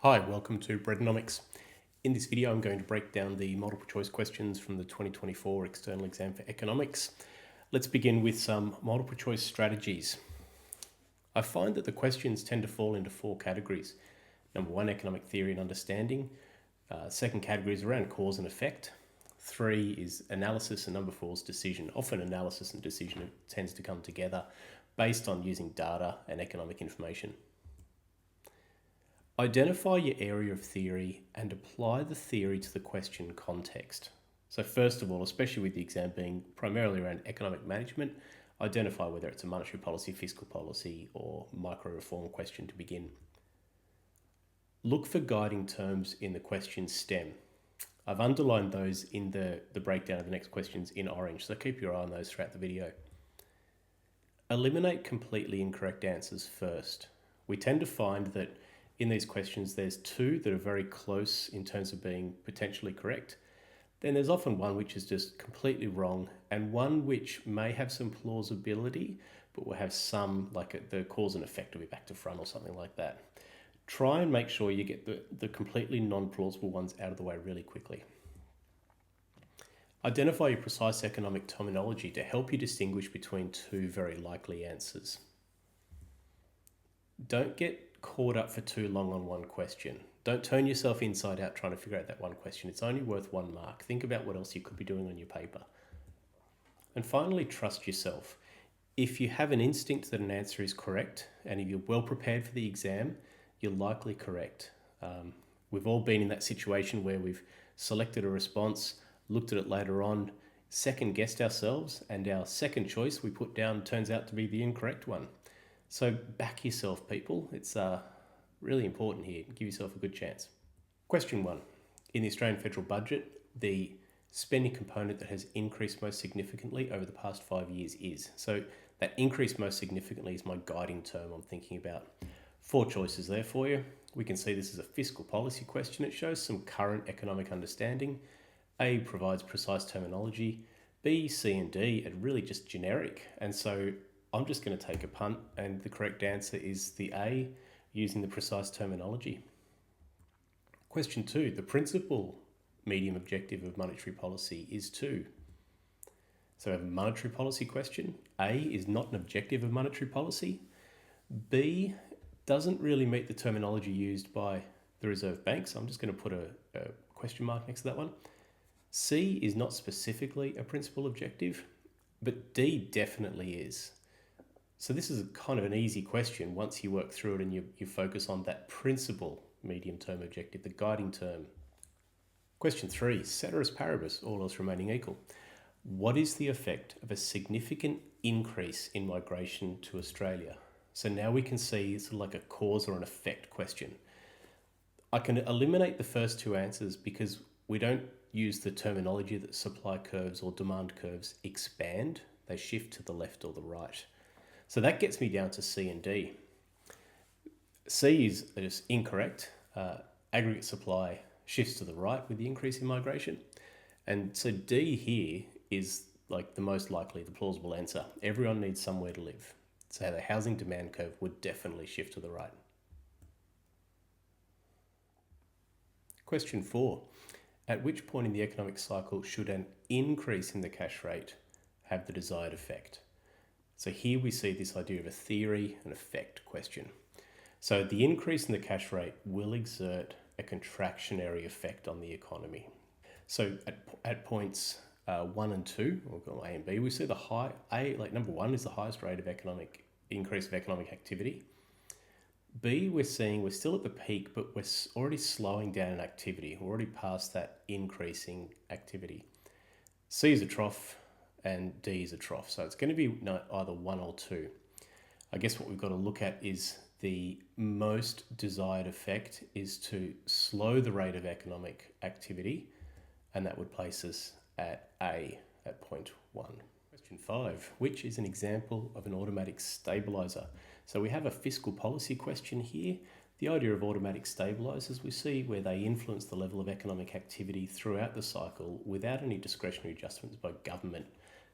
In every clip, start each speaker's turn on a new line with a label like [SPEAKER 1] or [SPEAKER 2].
[SPEAKER 1] Hi, welcome to Breadonomics. In this video, I'm going to break down the multiple choice questions from the 2024 external exam for economics. Let's begin with some multiple choice strategies. I find that the questions tend to fall into four categories. Number one, economic theory and understanding. Second category is around cause and effect. Three is analysis, and number four is decision. Often analysis and decision tends to come together based on using data and economic information. Identify your area of theory and apply the theory to the question context. So first of all, especially with the exam being primarily around economic management, identify whether it's a monetary policy, fiscal policy, or micro reform question to begin. Look for guiding terms in the question stem. I've underlined those in the breakdown of the next questions in orange, so keep your eye on those throughout the video. Eliminate completely incorrect answers first. We tend to find that in these questions, there's two that are very close in terms of being potentially correct. Then there's often one which is just completely wrong, and one which may have some plausibility, but will have some, like the cause and effect will be back to front or something like that. Try and make sure you get the completely non-plausible ones out of the way really quickly. Identify your precise economic terminology to help you distinguish between two very likely answers. Don't get caught up for too long on one question. Don't turn yourself inside out trying to figure out that one question. It's only worth 1 mark. Think about what else you could be doing on your paper. And finally, trust yourself. If you have an instinct that an answer is correct, and if you're well prepared for the exam, you're likely correct. We've all been in that situation where we've selected a response, looked at it later on, second guessed ourselves, and our second choice we put down turns out to be the incorrect one. So back yourself, people. It's really important here. Give yourself a good chance. Question 1. In the Australian federal budget, the spending component that has increased most significantly over the past 5 years is. So that increase most significantly is my guiding term I'm thinking about. 4 choices there for you. We can see this is a fiscal policy question. It shows some current economic understanding. A provides precise terminology. B, C, and D are really just generic. And so I'm just going to take a punt, and the correct answer is the A, using the precise terminology. Question 2, the principal medium objective of monetary policy is to. So we have a monetary policy question. A is not an objective of monetary policy. B doesn't really meet the terminology used by the Reserve Bank, so I'm just going to put a question mark next to that one. C is not specifically a principal objective, but D definitely is. So this is kind of an easy question once you work through it and you focus on that principal medium-term objective, the guiding term. Question 3, ceteris paribus, all else remaining equal. What is the effect of a significant increase in migration to Australia? So now we can see it's like a cause or an effect question. I can eliminate the first 2 answers because we don't use the terminology that supply curves or demand curves expand. They shift to the left or the right. So that gets me down to C and D. C is just incorrect. Aggregate supply shifts to the right with the increase in migration. And so D here is like the most likely, the plausible answer. Everyone needs somewhere to live. So the housing demand curve would definitely shift to the right. Question 4. At which point in the economic cycle should an increase in the cash rate have the desired effect? So here we see this idea of a theory and effect question. So the increase in the cash rate will exert a contractionary effect on the economy. So at points 1 and 2, we'll go A and B, we see the high, like number 1 is the highest rate of increase of economic activity. B, we're seeing we're still at the peak, but we're already slowing down in activity. We're already past that increasing activity. C is a trough, and D is a trough. So it's going to be either 1 or 2. I guess what we've got to look at is the most desired effect is to slow the rate of economic activity, and that would place us at A at point 1. Question 5, which is an example of an automatic stabilizer? So we have a fiscal policy question here. The idea of automatic stabilizers, we see where they influence the level of economic activity throughout the cycle without any discretionary adjustments by government.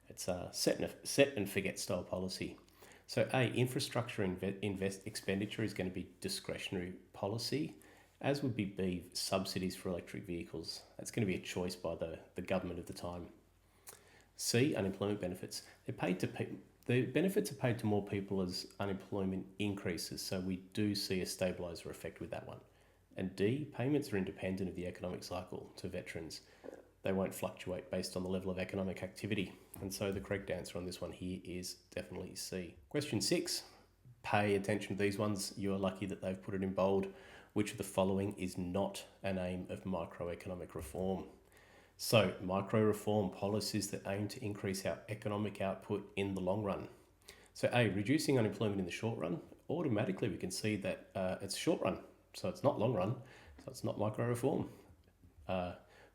[SPEAKER 1] It's a set and forget style policy. So A, infrastructure expenditure is going to be discretionary policy. as would be B, subsidies for electric vehicles. That's going to be a choice by the government of the time. C, unemployment benefits. The benefits are paid to more people as unemployment increases, so we do see a stabiliser effect with that one. And D, payments are independent of the economic cycle to veterans. They won't fluctuate based on the level of economic activity. And so the correct answer on this one here is definitely C. Question 6. Pay attention to these ones. You're lucky that they've put it in bold. Which of the following is not an aim of microeconomic reform? So, micro reform policies that aim to increase our economic output in the long run. So A, reducing unemployment in the short run. Automatically we can see that it's short run, so it's not long run, so it's not micro reform.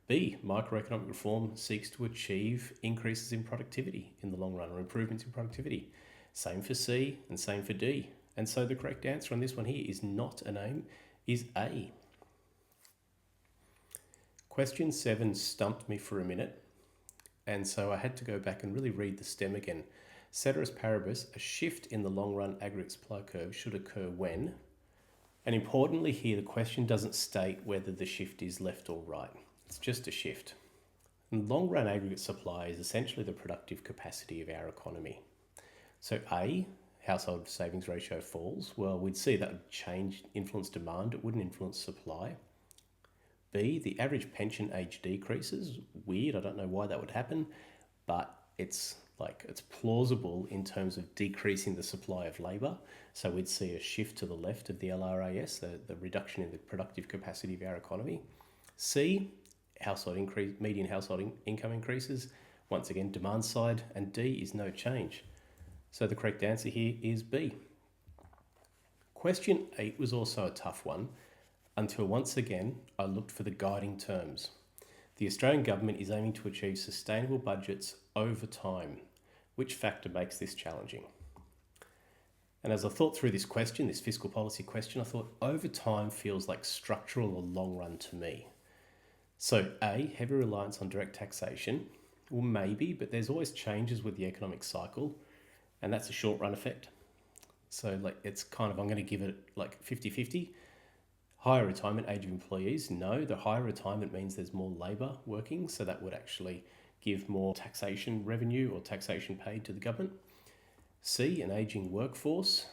[SPEAKER 1] B, microeconomic reform seeks to achieve increases in productivity in the long run or improvements in productivity. Same for C and same for D. And so the correct answer on this one here is not an aim, is A. Question 7 stumped me for a minute, and so I had to go back and really read the stem again. Ceteris paribus, a shift in the long run aggregate supply curve should occur when, and importantly here, the question doesn't state whether the shift is left or right. It's just a shift. And long run aggregate supply is essentially the productive capacity of our economy. So A, household savings ratio falls. Well, we'd see that would change, influence demand. It wouldn't influence supply. B, the average pension age decreases. Weird, I don't know why that would happen, but it's plausible in terms of decreasing the supply of labour. So we'd see a shift to the left of the LRAS, the reduction in the productive capacity of our economy. C, median household income increases. Once again, demand side. And D is no change. So the correct answer here is B. Question 8 was also a tough one, until once again I looked for the guiding terms. The Australian government is aiming to achieve sustainable budgets over time. Which factor makes this challenging? And as I thought through this question, this fiscal policy question, I thought over time feels like structural or long run to me. So A, heavy reliance on direct taxation. Well, maybe, but there's always changes with the economic cycle, and that's a short run effect. So it's kind of, I'm going to give it 50-50. Higher retirement age of employees, no. The higher retirement means there's more labour working, so that would actually give more taxation revenue or taxation paid to the government. C, an ageing workforce,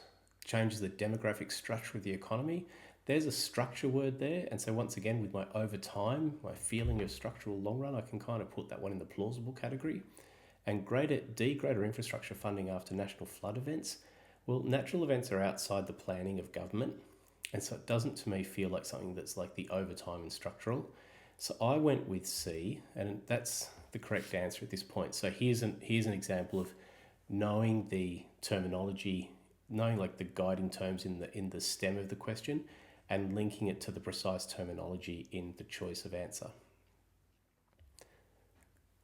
[SPEAKER 1] changes the demographic structure of the economy. There's a structure word there, and so once again with my over time, my feeling of structural long run, I can kind of put that one in the plausible category. And greater infrastructure funding after national flood events. Well, natural events are outside the planning of government, and so it doesn't to me feel like something that's like the overtime and structural. So I went with C, and that's the correct answer at this point. So here's an example of knowing the terminology, knowing the guiding terms in the stem of the question, and linking it to the precise terminology in the choice of answer.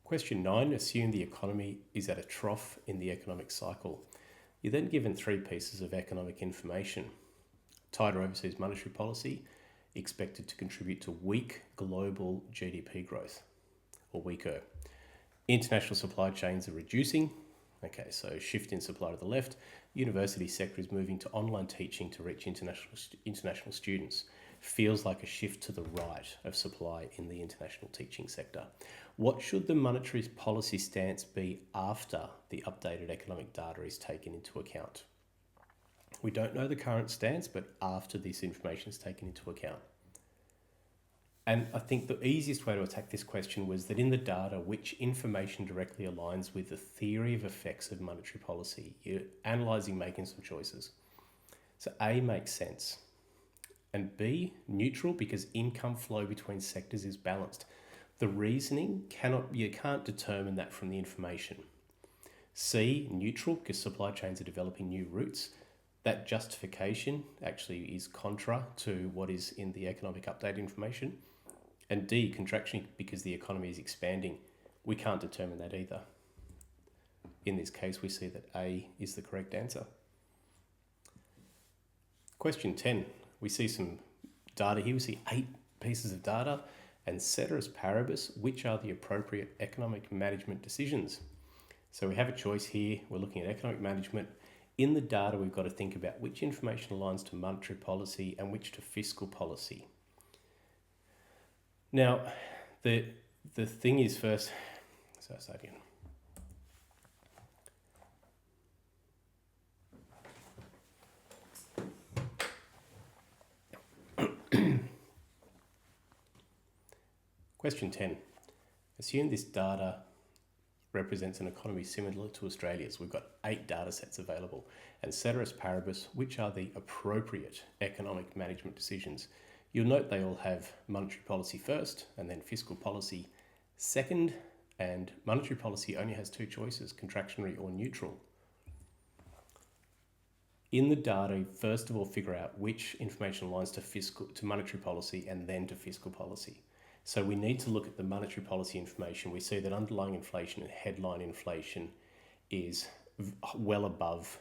[SPEAKER 1] Question 9, assume the economy is at a trough in the economic cycle. You're then given 3 pieces of economic information. Tighter overseas monetary policy expected to contribute to weak global GDP growth, or weaker. International supply chains are reducing. Okay, so shift in supply to the left. University sector is moving to online teaching to reach international students. Feels like a shift to the right of supply in the international teaching sector. What should the monetary policy stance be after the updated economic data is taken into account? We don't know the current stance, but after this information is taken into account. And I think the easiest way to attack this question was that in the data, which information directly aligns with the theory of effects of monetary policy? You're analysing, making some choices. So A makes sense. And B, neutral, because income flow between sectors is balanced. The reasoning, you can't determine that from the information. C, neutral, because supply chains are developing new routes. That justification actually is contra to what is in the economic update information. And D, contraction, because the economy is expanding. We can't determine that either. In this case, we see that A is the correct answer. Question 10. We see some data here. We see 8 pieces of data, and ceteris paribus, which are the appropriate economic management decisions? So we have a choice here. We're looking at economic management. In the data, we've got to think about which information aligns to monetary policy and which to fiscal policy. Now, the thing is first, so I'll start again. Question 10. Assume this data represents an economy similar to Australia's. We've got 8 data sets available. And ceteris paribus, which are the appropriate economic management decisions? You'll note they all have monetary policy first and then fiscal policy second, and monetary policy only has 2 choices, contractionary or neutral. In the data, first of all, figure out which information aligns to monetary policy and then to fiscal policy. So we need to look at the monetary policy information. We see that underlying inflation and headline inflation is well above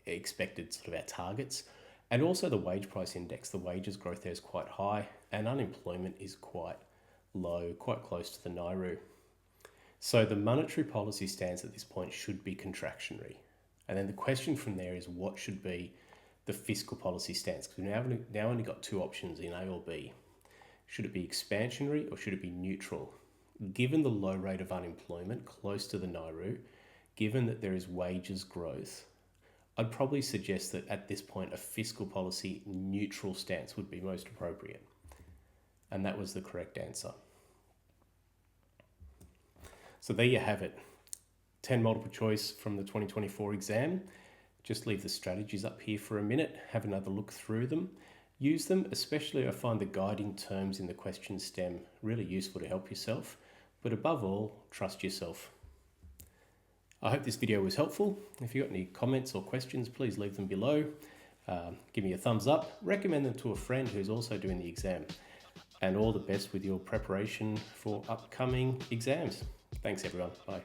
[SPEAKER 1] expected sort of our targets. And also the wage price index, the wages growth there is quite high and unemployment is quite low, quite close to the NAIRU. So the monetary policy stance at this point should be contractionary. And then the question from there is what should be the fiscal policy stance? Because we've now only got 2 options in A or B. Should it be expansionary or should it be neutral? Given the low rate of unemployment close to the NAIRU, given that there is wages growth, I'd probably suggest that at this point a fiscal policy neutral stance would be most appropriate. And that was the correct answer. So there you have it. 10 multiple choice from the 2024 exam. Just leave the strategies up here for a minute, have another look through them. Use them, especially I find the guiding terms in the question stem really useful to help yourself, but above all, trust yourself. I hope this video was helpful. If you've got any comments or questions, please leave them below. Give me a thumbs up, recommend them to a friend who's also doing the exam, and all the best with your preparation for upcoming exams. Thanks everyone, bye.